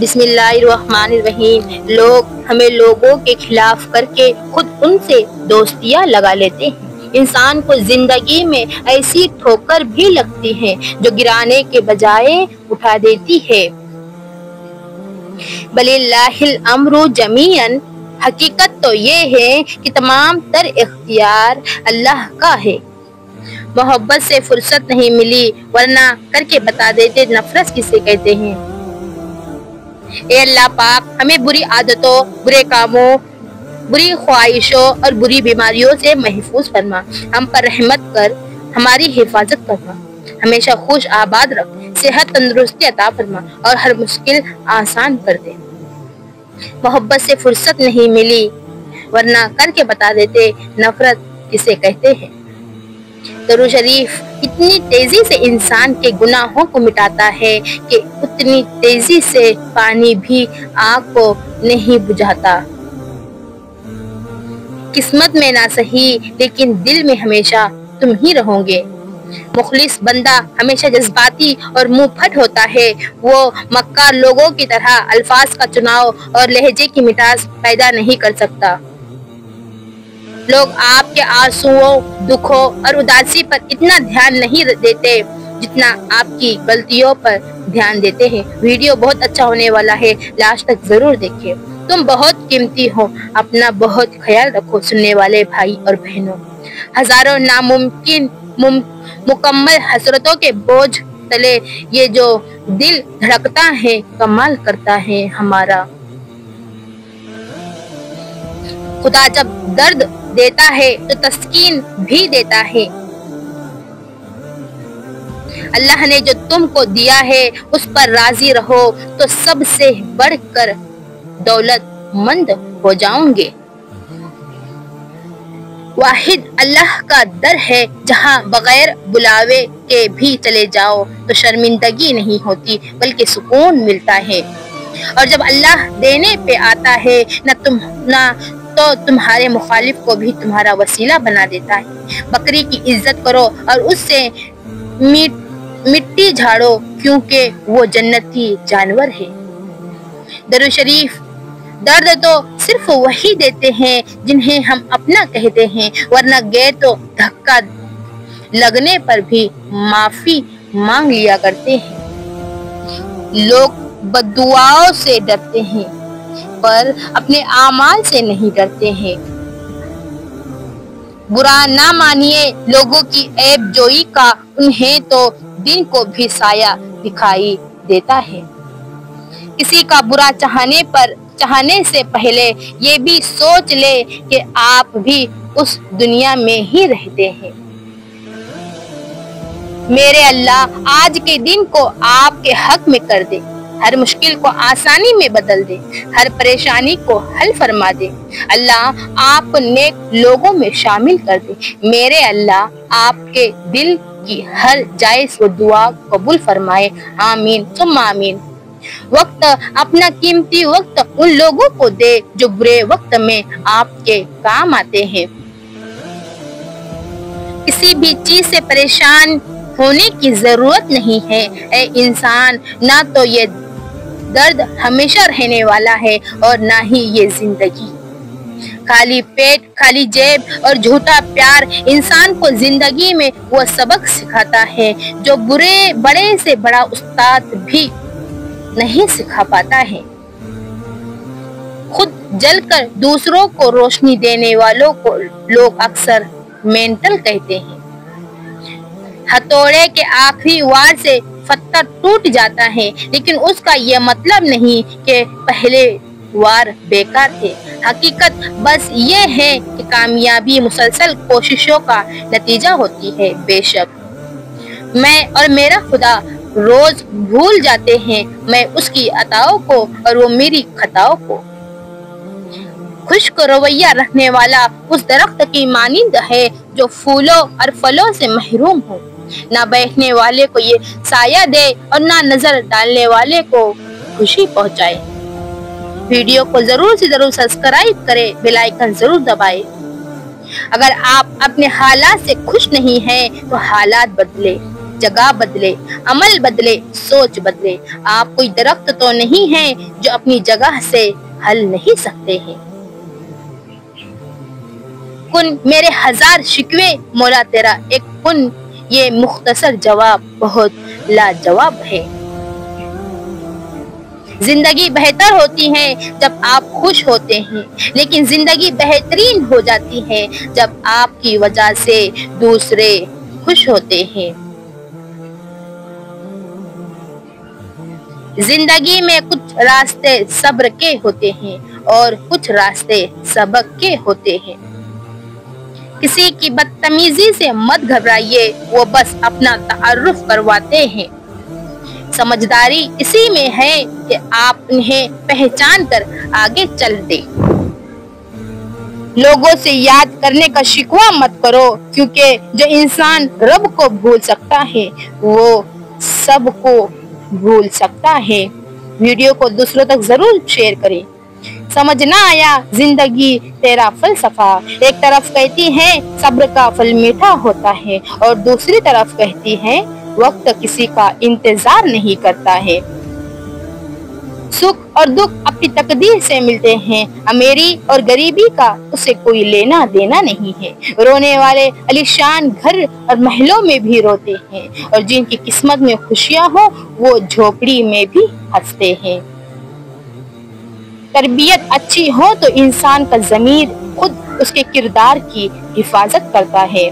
بسم اللہ الرحمن الرحیم۔ لوگ ہمیں لوگوں کے خلاف کر کے خود ان سے دوستیاں لگا لیتے ہیں۔ انسان کو زندگی میں ایسی ٹھوکر بھی لگتی ہے جو گرانے کے بجائے اٹھا دیتی ہے۔ بللہ الامر جمیعاً، حقیقت تو یہ ہے کہ تمام تر اختیار اللہ کا ہے۔ محبت سے فرصت نہیں ملی ورنہ کر کے بتا دیتے نفرت کسے کہتے ہیں۔ اے اللہ پاک، ہمیں بری عادتوں، برے کاموں، بری خواہشوں اور بری بیماریوں سے محفوظ فرما۔ ہم پر رحمت کر ہماری حفاظت فرما، ہمیشہ خوش آباد رکھ، صحت تندرستی عطا فرما اور ہر مشکل آسان کر دے۔ محبت سے فرصت نہیں ملی ورنہ کر کے بتا دیتے نفرت کسے کہتے ہیں۔ درود شریف اتنی تیزی سے انسان کے گناہوں کو مٹاتا ہے کہ اتنی تیزی سے پانی بھی آگ کو نہیں بجھاتا۔ قسمت میں نہ سہی لیکن دل میں ہمیشہ تم ہی رہو گے۔ مخلص بندہ ہمیشہ جذباتی اور منہ پھٹ ہوتا ہے۔ وہ مکار لوگوں کی طرح الفاظ کا چناؤ اور لہجے کی مٹاس پیدا نہیں کر سکتا۔ لوگ آپ کے آنسوؤں، دکھوں اور اداسی پر اتنا دھیان نہیں دیتے جتنا آپ کی غلطیوں پر دھیان دیتے ہیں۔ ویڈیو بہت اچھا ہونے والا ہے، لاسٹ تک ضرور دیکھیں۔ تم بہت قیمتی ہو، اپنا بہت خیال رکھو سننے والے بھائی اور بہنوں۔ ہزاروں ناممکن مکمل حسرتوں کے بوجھ تلے یہ جو دل دھڑکتا ہے کمال کرتا ہے ہمارا۔ خدا جب درد دیتا ہے تو تسکین بھی دیتا ہے۔ اللہ نے جو تم کو دیا ہے اس پر راضی رہو تو سب سے بڑھ کر دولت مند ہو جاؤں گے۔ واحد اللہ کا در ہے، جہاں بغیر بلاوے کے بھی چلے جاؤ تو شرمندگی نہیں ہوتی بلکہ سکون ملتا ہے۔ اور جب اللہ دینے پہ آتا ہے نہ تو تمہارے مخالف کو بھی تمہارا وسیلہ بنا دیتا ہے۔ بکری کی عزت کرو اور اس سے مٹی جھاڑو کیونکہ وہ جنتی جانور ہے۔ درود شریف درد تو صرف وہی دیتے ہیں جنہیں ہم اپنا کہتے ہیں، ورنہ غیر تو دھکا لگنے پر بھی معافی مانگ لیا کرتے ہیں۔ لوگ بددعاؤں سے ڈرتے ہیں پر اپنے اعمال سے نہیں ڈرتے ہیں۔ برا نہ مانیے لوگوں کی عیب جوئی کا، انہیں تو دن کو بھی سایہ دکھائی دیتا ہے۔ کسی کا برا چاہنے سے پہلے یہ بھی سوچ لے کہ آپ بھی اس دنیا میں ہی رہتے ہیں۔ میرے اللہ آج کے دن کو آپ کے حق میں کر دے، ہر مشکل کو آسانی میں بدل دے، ہر پریشانی کو حل فرما دے۔ اللہ آپ نیک لوگوں میں شامل کر دے۔ میرے اللہ آپ کے دل کی ہر جائز و دعا قبول فرمائے، آمین ثم آمین۔ وقت اپنا قیمتی وقت ان لوگوں کو دے جو برے وقت میں آپ کے کام آتے ہیں۔ کسی بھی چیز سے پریشان ہونے کی ضرورت نہیں ہے اے انسان، نہ تو یہ درد ہمیشہ رہنے والا ہے اور نہ ہی یہ زندگی۔ خالی پیٹ، خالی جیب اور جھوٹا پیار انسان کو زندگی میں وہ سبق سکھاتا ہے جو بڑے سے بڑا استاد بھی نہیں سکھا پاتا ہے۔ خود جل کر دوسروں کو روشنی دینے والوں کو لوگ اکثر مینٹل کہتے ہیں۔ ہتھوڑے کے آخری وار سے پتھر ٹوٹ جاتا ہے لیکن اس کا یہ مطلب نہیں کہ پہلے وار بیکار تھے۔ حقیقت بس یہ ہے کہ کامیابی مسلسل کوششوں کا نتیجہ ہوتی ہے۔ بے شک میں اور میرا خدا روز بھول جاتے ہیں، میں اس کی عطاؤں کو اور وہ میری خطاؤں کو۔ خشک رویہ رکھنے والا اس درخت کی مانند ہے جو پھولوں اور پھلوں سے محروم ہو، نہ بیٹھنے والے کو یہ سایہ دے اور نہ نظر ڈالنے والے کو خوشی پہنچائے۔ ویڈیو کو ضرور سے ضرور سبسکرائب کرے، بیل آئیکن ضرور دبائے۔ اگر آپ اپنے حالات سے خوش نہیں ہیں تو حالات بدلے، جگہ بدلے، عمل بدلے، سوچ بدلے۔ آپ کوئی درخت تو نہیں ہیں جو اپنی جگہ سے ہل نہیں سکتے ہیں۔ کن میرے ہزار شکوے مولا تیرا ایک کن، یہ مختصر جواب بہت لاجواب ہے۔ زندگی بہتر ہوتی ہے جب آپ خوش ہوتے ہیں، لیکن زندگی بہترین ہو جاتی ہے جب آپ کی وجہ سے دوسرے خوش ہوتے ہیں۔ زندگی میں کچھ راستے صبر کے ہوتے ہیں اور کچھ راستے سبق کے ہوتے ہیں۔ کسی کی بدتمیزی سے مت گھبرائیے، وہ بس اپنا تعارف کرواتے ہیں۔ سمجھداری اسی میں ہے کہ آپ انہیں پہچان کر آگے چل دیں۔ لوگوں سے یاد کرنے کا شکوہ مت کرو، کیونکہ جو انسان رب کو بھول سکتا ہے وہ سب کو بھول سکتا ہے۔ ویڈیو کو دوسروں تک ضرور شیئر کریں۔ سمجھ نہ آیا زندگی تیرا فلسفہ، ایک طرف کہتی ہے صبر کا پھل میٹھا ہوتا ہے اور دوسری طرف کہتی ہے وقت کسی کا انتظار نہیں کرتا ہے۔ سکھ اور دکھ اپنی تقدیر سے ملتے ہیں، امیری اور غریبی کا اسے کوئی لینا دینا نہیں ہے۔ رونے والے عالیشان گھر اور محلوں میں بھی روتے ہیں، اور جن کی قسمت میں خوشیاں ہوں وہ جھوپڑی میں بھی ہنستے ہیں۔ تربیت اچھی ہو تو انسان کا ضمیر خود اس کے کردار کی حفاظت کرتا ہے۔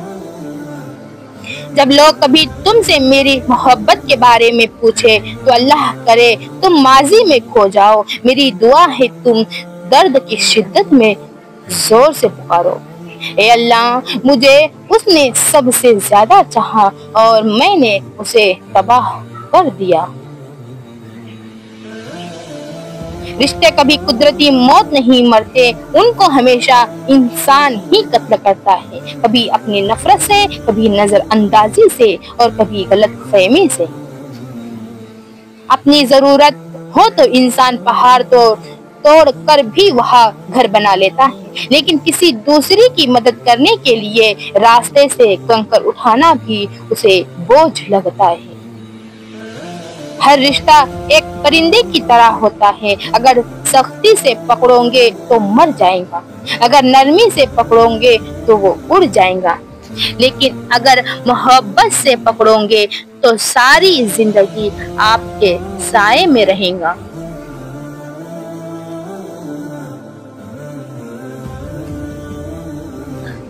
جب لوگ کبھی تم سے میری محبت کے بارے میں پوچھے تو اللہ کرے تم ماضی میں کھو جاؤ، میری دعا ہے تم درد کی شدت میں زور سے پکارو۔ اے اللہ، مجھے اس نے سب سے زیادہ چاہا اور میں نے اسے تباہ کر دیا۔ رشتے کبھی قدرتی موت نہیں مرتے، ان کو ہمیشہ انسان ہی قتل کرتا ہے، کبھی اپنی نفرت سے، کبھی نظر اندازی سے اور کبھی غلط فہمی سے۔ اپنی ضرورت ہو تو انسان پہاڑ توڑ کر بھی وہاں گھر بنا لیتا ہے، لیکن کسی دوسری کی مدد کرنے کے لیے راستے سے کنکر اٹھانا بھی اسے بوجھ لگتا ہے۔ ہر رشتہ ایک پرندے کی طرح ہوتا ہے، اگر سختی سے پکڑو گے تو مر جائے گا، اگر نرمی سے پکڑو گے تو وہ اڑ جائے گا، لیکن اگر محبت سے پکڑو گے تو ساری زندگی آپ کے سائے میں رہے گا۔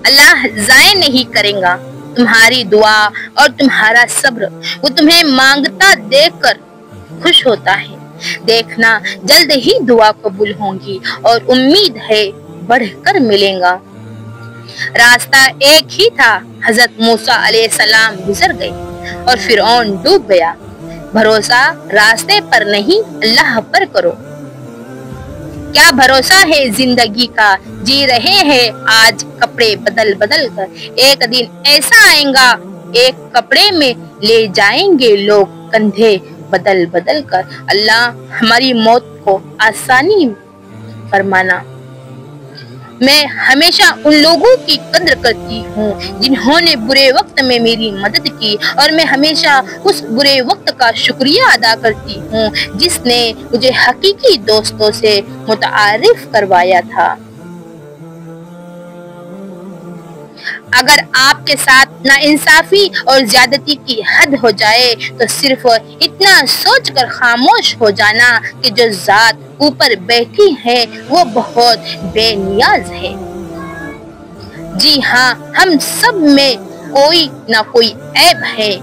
اللہ ضائع نہیں کرے گا تمہاری دعا اور تمہارا صبر، وہ تمہیں مانگتا دیکھ کر خوش ہوتا ہے۔ دیکھنا جلد ہی دعا قبول ہوں گی اور امید ہے بڑھ کر ملیں گا۔ راستہ ایک ہی تھا، حضرت موسیٰ علیہ السلام گزر گئے اور فرعون ڈوب گیا۔ بھروسہ راستے پر نہیں اللہ پر کرو۔ کیا بھروسہ ہے زندگی کا، جی رہے ہیں آج کپڑے بدل بدل کر، ایک دن ایسا آئے گا ایک کپڑے میں لے جائیں گے لوگ کندھے بدل بدل کر۔ اللہ ہماری موت کو آسانی فرمانا۔ میں ہمیشہ ان لوگوں کی قدر کرتی ہوں جنہوں نے برے وقت میں میری مدد کی، اور میں ہمیشہ اس برے وقت کا شکریہ ادا کرتی ہوں جس نے مجھے حقیقی دوستوں سے متعارف کروایا تھا۔ اگر آپ کے ساتھ ناانصافی اور زیادتی کی حد ہو جائے تو صرف اتنا سوچ کر خاموش ہو جانا کہ جو ذات اوپر بیٹھی ہے وہ بہت بے نیاز ہے۔ جی ہاں، ہم سب میں کوئی نہ کوئی عیب ہے،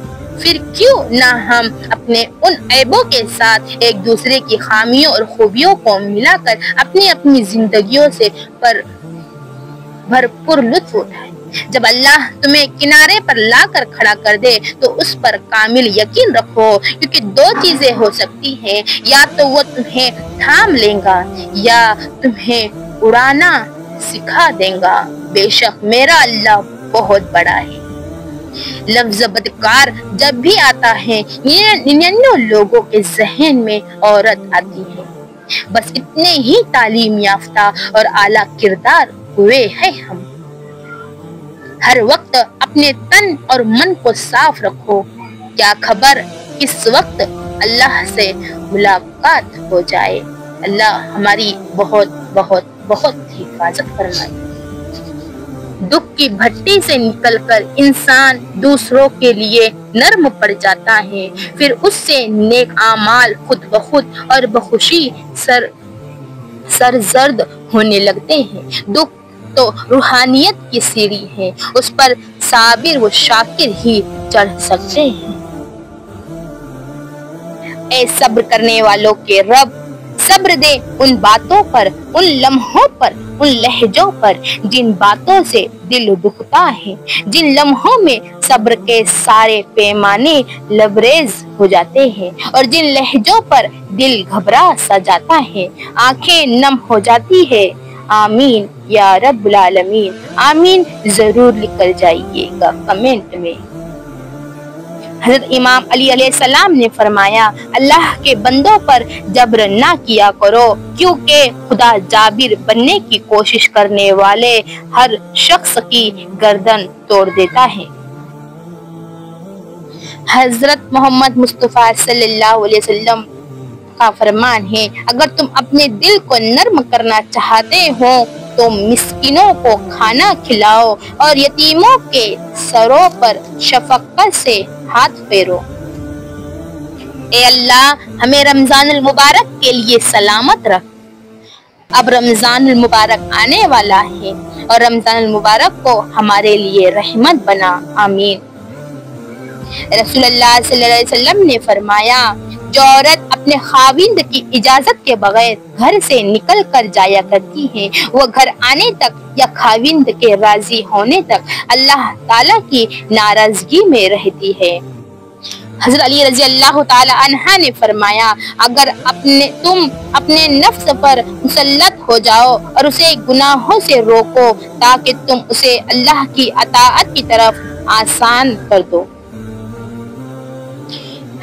پھر کیوں نہ ہم اپنے ان عیبوں کے ساتھ ایک دوسرے کی خامیوں اور خوبیوں کو ملا کر اپنی اپنی زندگیوں سے بھرپور لطف اٹھائیں۔ جب اللہ تمہیں کنارے پر لا کر کھڑا کر دے تو اس پر کامل یقین رکھو، کیونکہ دو چیزیں ہو سکتی ہیں، یا تو وہ تمہیں تھام لے گا یا تمہیں اڑانا سکھا دے گا۔ بے شک میرا اللہ بہت بڑا ہے۔ لفظ بدکار جب بھی آتا ہے 99 لوگوں کے ذہن میں عورت آتی ہے۔ بس اتنے ہی تعلیم یافتہ اور اعلیٰ کردار ہوئے ہیں ہم۔ ہر وقت اپنے تن اور من کو صاف رکھو، کیا خبر کس وقت اللہ سے ملاقات ہو جائے۔ اللہ ہماری بہت بہت بہت حفاظت فرمائے۔ دکھ کی بھٹی سے نکل کر انسان دوسروں کے لیے نرم پڑ جاتا ہے، پھر اس سے نیک اعمال خود بخود اور بخوشی سرزد ہونے لگتے ہیں۔ دکھ تو روحانیت کی سیڑھی ہے، اس پر صابر و شاکر ہی چڑھ سکتے ہیں۔ اے صبر کرنے والوں کے رب، صبر دے ان باتوں پر، ان لمحوں پر، ان لہجوں پر جن باتوں سے دل دکھتا ہے، جن لمحوں میں صبر کے سارے پیمانے لبریز ہو جاتے ہیں اور جن لہجوں پر دل گھبرا سا جاتا ہے، آنکھیں نم ہو جاتی ہے۔ آمین یا رب العالمین۔ آمین ضرور لکھ کر جائیے گا کمنٹ میں۔ حضرت امام علی علیہ السلام نے فرمایا، اللہ کے بندوں پر جبر نہ کیا کرو، کیونکہ خدا جابر بننے کی کوشش کرنے والے ہر شخص کی گردن توڑ دیتا ہے۔ حضرت محمد مصطفیٰ صلی اللہ علیہ وسلم کا فرمان ہے، اگر تم اپنے دل کو نرم کرنا چاہتے ہو تو مسکینوں کو کھانا کھلاؤ اور یتیموں کے سروں پر شفقت سے ہاتھ پھیرو۔ اے اللہ، ہمیں رمضان المبارک کے لیے سلامت رکھ۔ اب رمضان المبارک آنے والا ہے اور رمضان المبارک کو ہمارے لیے رحمت بنا۔ آمین۔ رسول اللہ صلی اللہ علیہ وسلم نے فرمایا، جو عورت اپنے خاوند کی اجازت کے بغیر گھر سے نکل کر جایا کرتی ہے، وہ گھر آنے تک یا خاوند کے راضی ہونے تک اللہ تعالیٰ کی ناراضگی میں رہتی ہے۔ حضرت علی رضی اللہ تعالی عنہ نے فرمایا، اگر تم اپنے نفس پر مسلط ہو جاؤ اور اسے گناہوں سے روکو تاکہ تم اسے اللہ کی اطاعت کی طرف آسان کر دو۔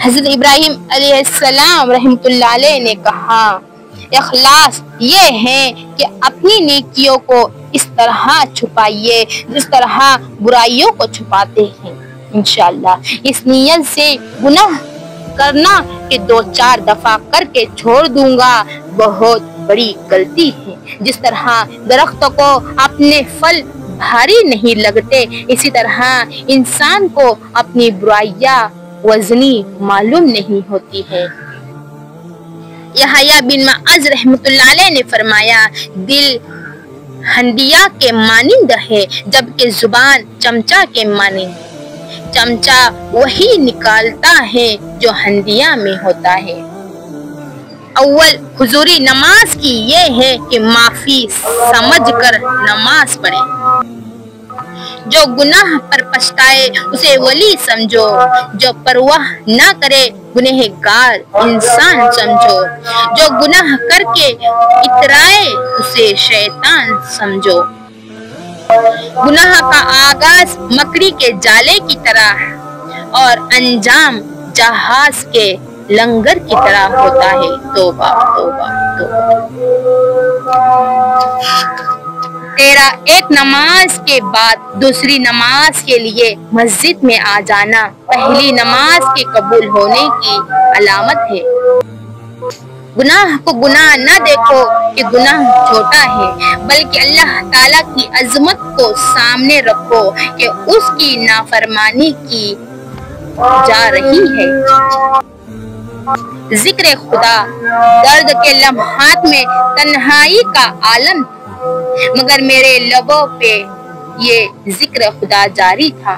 حضرت ابراہیم علیہ السلام رحمۃ اللہ علیہ نے کہا، اخلاص یہ ہے کہ اپنی نیکیوں کو اس طرح چھپائیے جس طرح برائیوں کو چھپاتے ہیں۔ انشاءاللہ اس نیت سے گناہ کرنا کہ 2-4 دفعہ کر کے چھوڑ دوں گا بہت بڑی غلطی ہے۔ جس طرح درخت کو اپنے پھل بھاری نہیں لگتے، اسی طرح انسان کو اپنی برائیاں وزنی معلوم نہیں ہوتی ہے۔ یحییٰ بن معاذ رحمۃ اللہ علیہ نے فرمایا، دل ہنڈیا کے مانند ہے جبکہ زبان چمچہ کے مانند۔ چمچہ وہی نکالتا ہے جو ہنڈیا میں ہوتا ہے۔ اول حضوری نماز کی یہ ہے کہ معافی سمجھ کر نماز پڑھے۔ جو گناہ پر پچھتائے اسے ولی سمجھو، جو پرواہ نہ کرے گنہگار انسان سمجھو، جو گناہ کر کے اترائے اسے شیطان سمجھو۔ گناہ کا آغاز مکڑی کے جالے کی طرح اور انجام جہاز کے لنگر کی طرح ہوتا ہے۔ توبہ توبہ توبہ۔ تیرا ایک نماز کے بعد دوسری نماز کے لیے مسجد میں آ جانا پہلی نماز کے قبول ہونے کی علامت ہے۔ گناہ کو گناہ نہ دیکھو کہ گناہ چھوٹا ہے، بلکہ اللہ تعالیٰ کی عظمت کو سامنے رکھو کہ اس کی نافرمانی کی جا رہی ہے۔ ذکر خدا درد کے لمحات میں تنہائی کا عالم تھا، مگر میرے لبوں پہ یہ ذکر خدا جاری تھا۔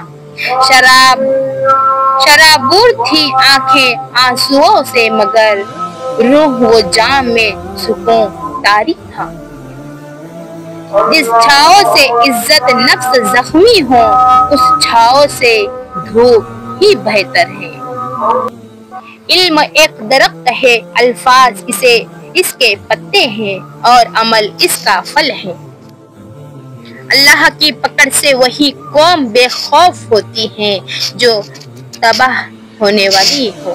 شرابور تھی آنکھیں آنسوؤں سے، مگر روح و جام میں سکون طاری تھا۔ جس چھاؤں سے عزت نفس زخمی ہو اس چھاؤں سے دھوپ ہی بہتر ہے۔ علم ایک درخت ہے، الفاظ اس کے پتے ہیں اور عمل اس کا پھل ہے۔ اللہ کی پکڑ سے وہی قوم بے خوف ہوتی ہے جو تباہ ہونے والی ہو۔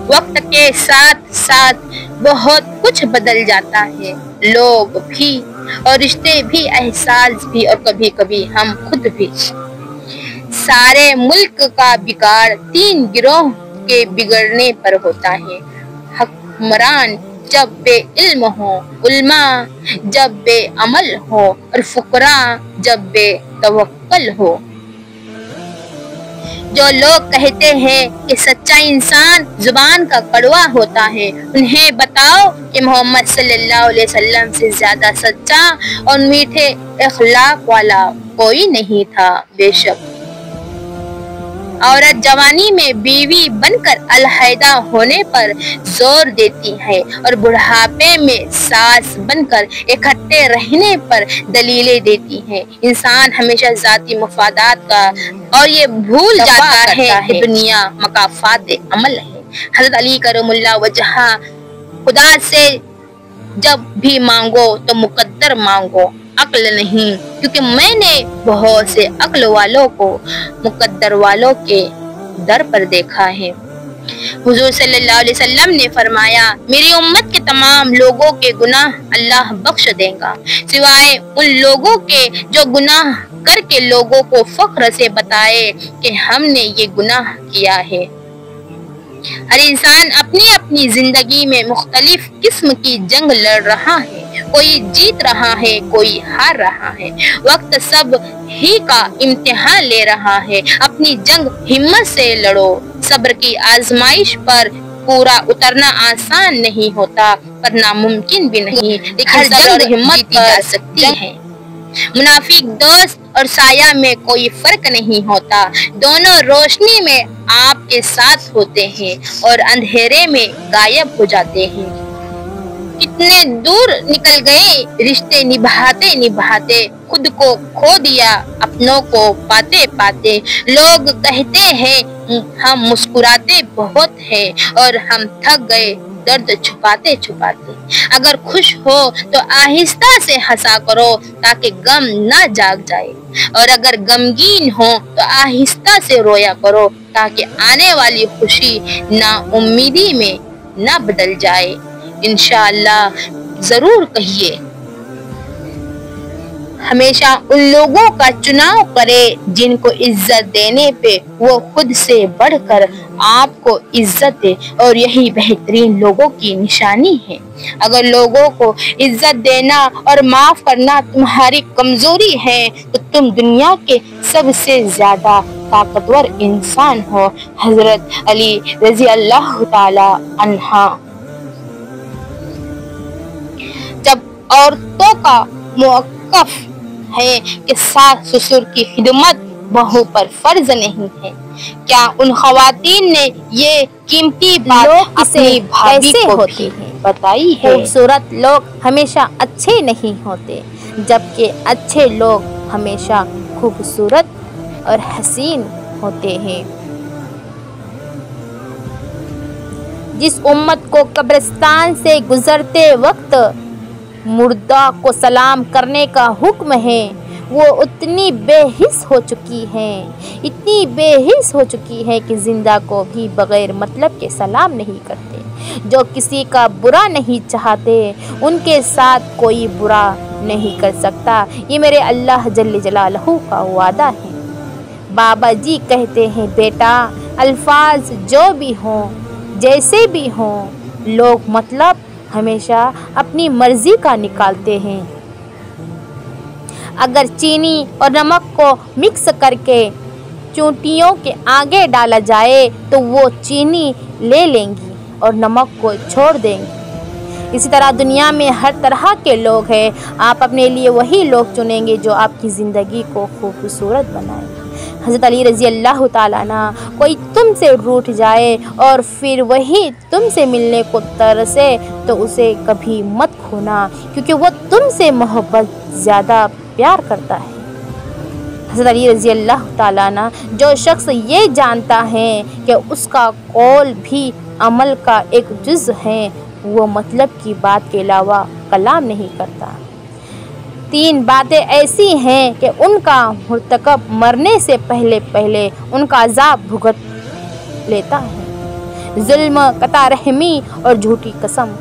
وقت کے ساتھ ساتھ بہت کچھ بدل جاتا ہے، لوگ بھی اور رشتے بھی، احساس بھی اور کبھی کبھی ہم خود بھی۔ سارے ملک کا بگاڑ 3 گروہ کے بگڑنے پر ہوتا ہے۔ حکمران جب بے علم ہو، علماء جب بے عمل ہو، اور فقراء جب بے توکل ہو۔ جو لوگ کہتے ہیں کہ سچا انسان زبان کا کڑوا ہوتا ہے، انہیں بتاؤ کہ محمد صلی اللہ علیہ وسلم سے زیادہ سچا اور میٹھے اخلاق والا کوئی نہیں تھا۔ بے شک عورت جوانی میں بیوی بن کر علیحدہ ہونے پر زور دیتی ہے اور بڑھاپے میں ساس بن کر اکٹھے رہنے پر دلیلیں دیتی ہے۔ انسان ہمیشہ ذاتی مفادات کا اور یہ بھول جاتا ہے کہ دنیا مکافات عمل ہے۔ حضرت علی کرم اللہ وجہہ خدا سے جب بھی مانگو تو مقدر مانگو، عقل نہیں، کیونکہ میں نے بہت سے عقل والوں کو مقدر والوں کے در پر دیکھا ہے۔ حضور صلی اللہ علیہ وسلم نے فرمایا، میری امت کے تمام لوگوں کے گناہ اللہ بخش دے گا، سوائے ان لوگوں کے جو گناہ کر کے لوگوں کو فخر سے بتائے کہ ہم نے یہ گناہ کیا ہے۔ ہر انسان اپنی اپنی زندگی میں مختلف قسم کی جنگ لڑ رہا ہے، کوئی جیت رہا ہے، کوئی ہار رہا ہے۔ وقت سب ہی کا امتحان لے رہا ہے، اپنی جنگ ہمت سے لڑو۔ صبر کی آزمائش پر پورا اترنا آسان نہیں ہوتا پر ناممکن بھی نہیں، لیکن صبر اور ہمت جیتی جا سکتی ہے۔ منافق دوست اور سایہ میں کوئی فرق نہیں ہوتا، دونوں روشنی میں آپ کے ساتھ ہوتے ہیں اور اندھیرے میں غائب ہو جاتے ہیں۔ کتنے دور نکل گئے رشتے نبھاتے نبھاتے، خود کو کھو دیا اپنوں کو پاتے پاتے۔ لوگ کہتے ہیں ہم مسکراتے بہت ہیں اور ہم تھک گئے درد چھپاتے چھپاتے۔ اگر خوش ہو تو آہستہ سے ہنسا کرو تاکہ غم نہ جاگ جائے، اور اگر غمگین ہو تو آہستہ سے رویا کرو تاکہ آنے والی خوشی نا امیدی میں نہ بدل جائے۔ انشاءاللہ ضرور کہیے۔ ہمیشہ ان لوگوں کا چناؤ کرے جن کو عزت دینے پہ وہ خود سے بڑھ کر آپ کو عزت دے، اور یہی بہترین لوگوں کی نشانی ہے۔ اگر لوگوں کو عزت دینا اور معاف کرنا تمہاری کمزوری ہے تو تم دنیا کے سب سے زیادہ طاقتور انسان ہو۔ حضرت علی رضی اللہ تعالی عنہ۔ جب عورتوں کا موقف ہے کہ ساس سسر کی خدمت بہو پر فرض نہیں ہے، کیا ان خواتین نے یہ قیمتی بات اپنی بھابھی کو بھی بتائی ہے؟ خوبصورت لوگ ہمیشہ اچھے نہیں ہوتے، جبکہ اچھے لوگ ہمیشہ خوبصورت اور حسین ہوتے ہیں۔ جس امت کو قبرستان سے گزرتے وقت مردہ کو سلام کرنے کا حکم ہے، وہ اتنی بے حس ہو چکی ہیں، اتنی بے حس ہو چکی ہے کہ زندہ کو بھی بغیر مطلب کے سلام نہیں کرتے۔ جو کسی کا برا نہیں چاہتے ان کے ساتھ کوئی برا نہیں کر سکتا، یہ میرے اللہ جل جلالہ کا وعدہ ہے۔ بابا جی کہتے ہیں، بیٹا الفاظ جو بھی ہوں، جیسے بھی ہوں، لوگ مطلب ہمیشہ اپنی مرضی کا نکالتے ہیں۔ اگر چینی اور نمک کو مکس کر کے چونٹیوں کے آگے ڈالا جائے تو وہ چینی لے لیں گی اور نمک کو چھوڑ دیں گی۔ اسی طرح دنیا میں ہر طرح کے لوگ ہیں، آپ اپنے لیے وہی لوگ چنیں گے جو آپ کی زندگی کو خوبصورت بنائیں۔ حضرت علی رضی اللہ تعالیٰ عنہ، کوئی تم سے روٹھ جائے اور پھر وہی تم سے ملنے کو ترسے تو اسے کبھی مت کھونا، کیونکہ وہ تم سے محبت زیادہ پیار کرتا ہے۔ حضرت علی رضی اللہ تعالیٰ عنہ، جو شخص یہ جانتا ہے کہ اس کا قول بھی عمل کا ایک جز ہے، وہ مطلب کی بات کے علاوہ کلام نہیں کرتا۔ 3 باتیں ایسی ہیں کہ ان کا مرتکب مرنے سے پہلے ان کا عذاب بھگت لیتا ہے۔ ظلم، قطع رحمی اور جھوٹی قسم۔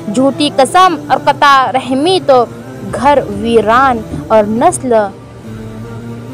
جھوٹی قسم اور قطع رحمی تو گھر ویران اور نسل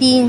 3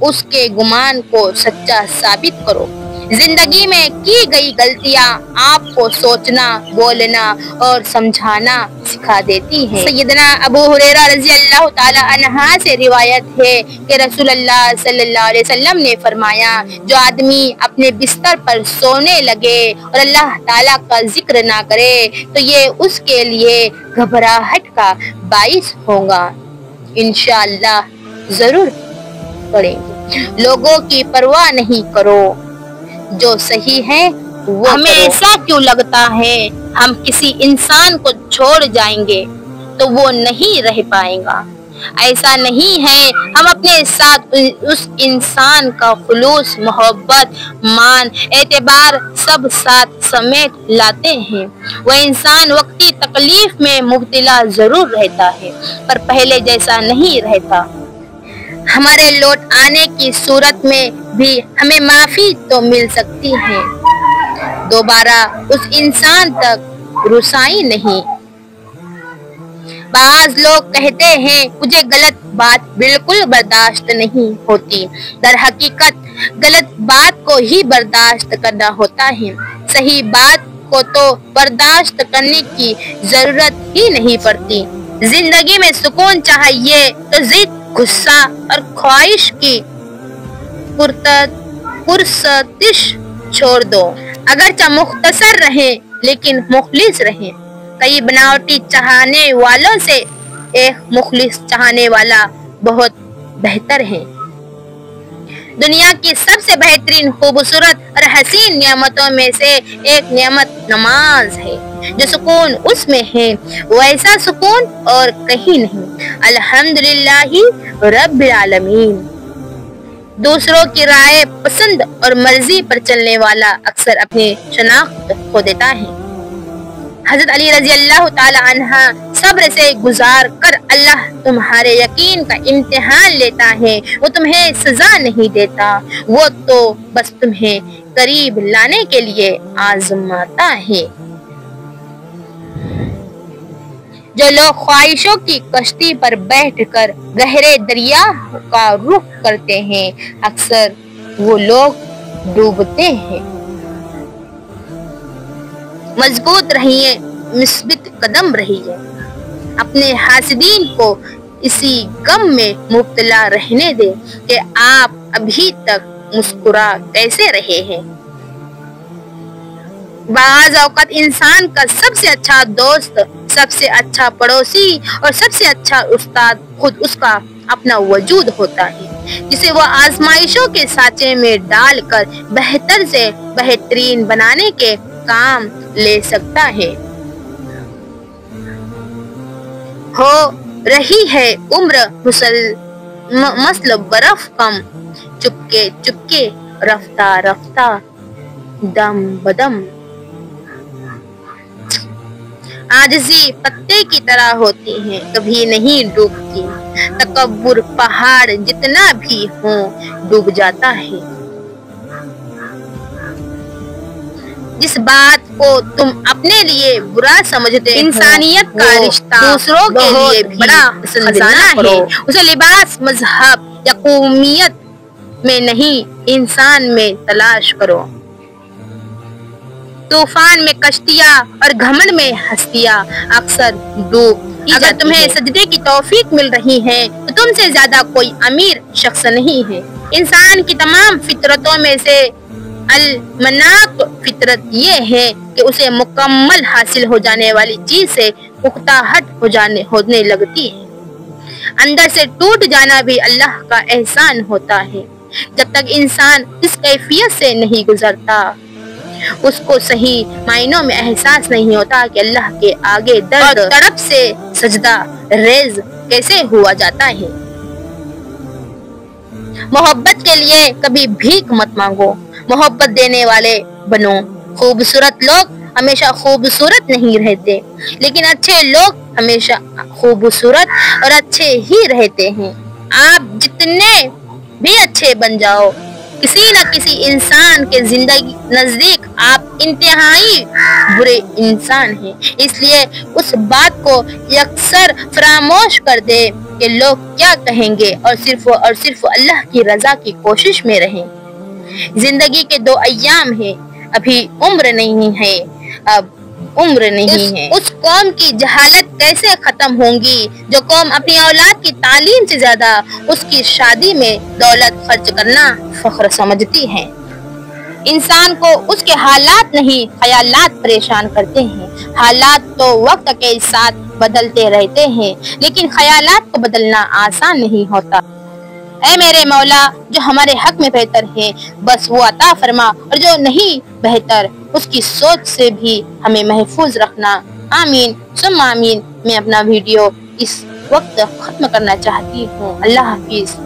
اس کے گمان کو سچا ثابت کرو۔ زندگی میں کی گئی غلطیاں آپ کو سوچنا، بولنا اور سمجھانا سکھا دیتی ہیں۔ سیدنا ابو ہریرہ رضی اللہ تعالی عنہ سے روایت ہے کہ رسول اللہ صلی اللہ علیہ وسلم نے فرمایا، جو آدمی اپنے بستر پر سونے لگے اور اللہ تعالیٰ کا ذکر نہ کرے تو یہ اس کے لیے گھبراہٹ کا باعث ہوگا۔ انشاءاللہ ضرور کریں گے۔ لوگوں کی پرواہ نہیں کرو، جو صحیح ہے وہ ہمیں ایسا کیوں لگتا ہے ہم کسی انسان کو چھوڑ جائیں گے تو وہ نہیں رہ پائے گا؟ ایسا نہیں ہے، ہم اپنے ساتھ اس انسان کا خلوص، محبت، مان، اعتبار سب ساتھ سمیت لاتے ہیں۔ وہ انسان وقتی تکلیف میں مبتلا ضرور رہتا ہے پر پہلے جیسا نہیں رہتا۔ ہمارے لوٹ آنے کی صورت میں بھی ہمیں معافی تو مل سکتی ہے، دوبارہ اس انسان تک رسائی نہیں۔ بعض لوگ کہتے ہیں مجھے غلط بات بالکل برداشت نہیں ہوتی، در حقیقت غلط بات کو ہی برداشت کرنا ہوتا ہے، صحیح بات کو تو برداشت کرنے کی ضرورت ہی نہیں پڑتی۔ زندگی میں سکون چاہیے تو ضد، غصہ اور خواہش کی پرستش چھوڑ دو، اگرچہ مختصر رہیں لیکن مخلص رہیں۔ کئی بناوٹی چاہنے والوں سے ایک مخلص چاہنے والا بہت بہتر ہے۔ دنیا کی سب سے بہترین، خوبصورت اور حسین نعمتوں میں سے ایک نعمت نماز ہے۔ جو سکون اس میں ہے ویسا سکون اور کہیں نہیں۔ الحمدللہ رب العالمین۔ دوسروں کی رائے پسند اور مرضی پر چلنے والا اکثر اپنی شناخت کھو دیتا ہے۔ حضرت علی رضی اللہ تعالی عنہ صبر سے گزار کر اللہ تمہارے یقین کا امتحان لیتا ہے، وہ تمہیں سزا نہیں دیتا، وہ تو بس تمہیں قریب لانے کے لیے آزماتا ہے۔ جو لوگ خواہشوں کی کشتی پر بیٹھ کر گہرے دریا کا رخ کرتے ہیں اکثر وہ لوگ ڈوبتے ہیں۔ مضبوط رہیے، مثبت قدم رہیے، اپنے حاسدین کو اسی غم میں مبتلا رہنے دیں کہ آپ ابھی تک مسکرا کیسے رہے ہیں۔ بعض اوقات انسان کا سب سے اچھا دوست، سب سے اچھا پڑوسی اور سب سے اچھا استاد خود اس کا اپنا وجود ہوتا ہے، جسے وہ آزمائشوں کے سانچے میں ڈال کر بہتر سے بہترین بنانے کے کام لے سکتا ہے۔ ہو رہی ہے عمر مثل برف کم، چپکے چپکے رفتہ رفتہ دم بدم۔ عاجزی پتے کی طرح ہوتی ہے، کبھی نہیں ڈوبتی، تکبر پہاڑ جتنا بھی ہو ڈوب جاتا ہے۔ جس بات کو تم اپنے لیے برا سمجھتے ہو، انسانیت کا رشتہ دوسروں کے لیے بڑا خزانہ ہے، اسے لباس، مذہب یا قومیت میں نہیں انسان میں تلاش کرو۔ طوفان میں کشتیاں اور گھمنڈ میں ہستیاں اکثر ڈوب جاتی ہیں۔ اگر تمہیں سجدے کی توفیق مل رہی ہے تو تم سے زیادہ کوئی امیر شخص نہیں ہے۔ انسان کی تمام فطرتوں میں سے المناط فطرت یہ ہے کہ اسے مکمل حاصل ہو جانے والی چیز سے اکتاہٹ ہونے لگتی ہے۔ اندر سے ٹوٹ جانا بھی اللہ کا احسان ہوتا ہے۔ جب تک انسان اس کیفیت سے نہیں گزرتا اس کو صحیح معنوں میں احساس نہیں ہوتا کہ اللہ کے آگے درد اور تڑپ سے سجدہ ریز کیسے ہوا جاتا ہے۔ محبت کے لیے کبھی بھیک مت مانگو، محبت دینے والے بنو۔ خوبصورت لوگ ہمیشہ خوبصورت نہیں رہتے، لیکن اچھے لوگ ہمیشہ خوبصورت اور اچھے ہی رہتے ہیں۔ آپ جتنے بھی اچھے بن جاؤ، کسی نہ کسی انسان کے زندگی نزدیک آپ انتہائی برے انسان ہیں، اس لیے اس بات کو یکسر فراموش کر دے کہ لوگ کیا کہیں گے اور صرف اللہ کی رضا کی کوشش میں رہیں۔ زندگی کے 2 ایام ہیں، ابھی عمر نہیں ہے، اب عمر نہیں ہے۔ اس قوم کی جہالت کیسے ختم ہوں گی جو قوم اپنی اولاد کی تعلیم سے زیادہ اس کی شادی میں دولت خرچ کرنا فخر سمجھتی ہے۔ انسان کو اس کے حالات نہیں خیالات پریشان کرتے ہیں۔ حالات تو وقت کے ساتھ بدلتے رہتے ہیں، لیکن خیالات کو بدلنا آسان نہیں ہوتا۔ اے میرے مولا، جو ہمارے حق میں بہتر ہے بس وہ عطا فرما، اور جو نہیں بہتر اس کی سوچ سے بھی ہمیں محفوظ رکھنا۔ آمین ثم آمین۔ میں اپنا ویڈیو اس وقت ختم کرنا چاہتی ہوں۔ اللہ حافظ۔